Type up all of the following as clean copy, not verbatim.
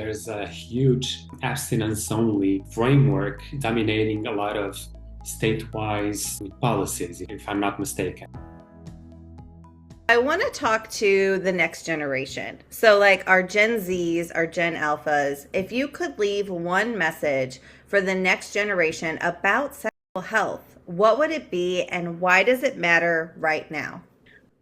There's a huge abstinence-only framework dominating a lot of state-wise policies, if I'm not mistaken. I want to talk to the next generation. So, like our Gen Zs, our Gen Alphas, if you could leave one message for the next generation about sexual health, what would it be and why does it matter right now?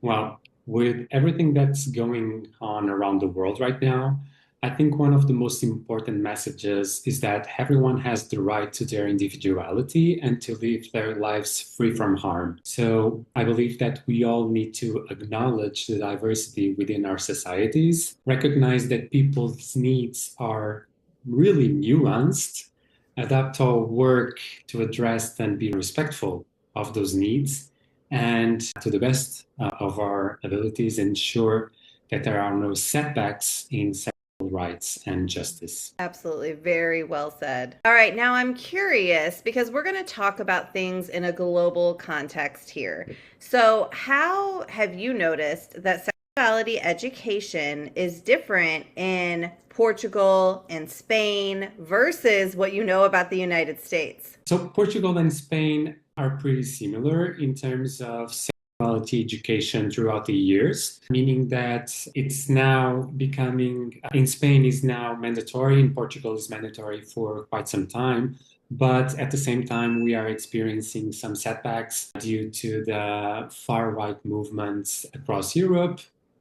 Well, with everything that's going on around the world right now, I think one of the most important messages is that everyone has the right to their individuality and to live their lives free from harm. So I believe that we all need to acknowledge the diversity within our societies, recognize that people's needs are really nuanced, adapt our work to address and be respectful of those needs, and to the best of our abilities, ensure that there are no setbacks in sexual rights and justice. Absolutely. Very well said. All right. Now I'm curious because we're going to talk about things in a global context here. So, how have you noticed that sexuality education is different in Portugal and Spain versus what you know about the United States? So, Portugal and Spain are pretty similar in terms of sexuality education throughout the years, meaning that it's now becoming, in Spain is now mandatory, in Portugal is mandatory for quite some time. But at the same time, we are experiencing some setbacks due to the far right movements across Europe,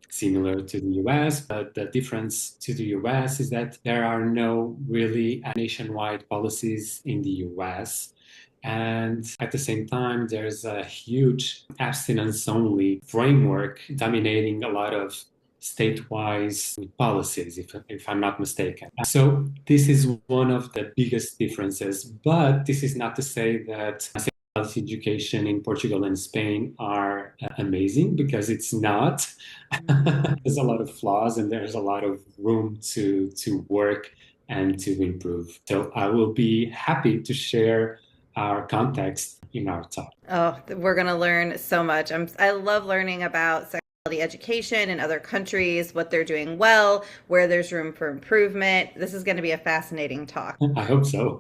similar to the US. But the difference to the US is that there are no really nationwide policies in the US. And at the same time, there's a huge abstinence-only framework dominating a lot of state-wise policies, if I'm not mistaken. So this is one of the biggest differences. But this is not to say that sexuality education in Portugal and Spain are amazing, because it's not. There's a lot of flaws and there's a lot of room to work and to improve. So I will be happy to share our context in our talk. Oh, we're going to learn so much. I love learning about sexuality education in other countries, what they're doing well, where there's room for improvement. This is going to be a fascinating talk. I hope so.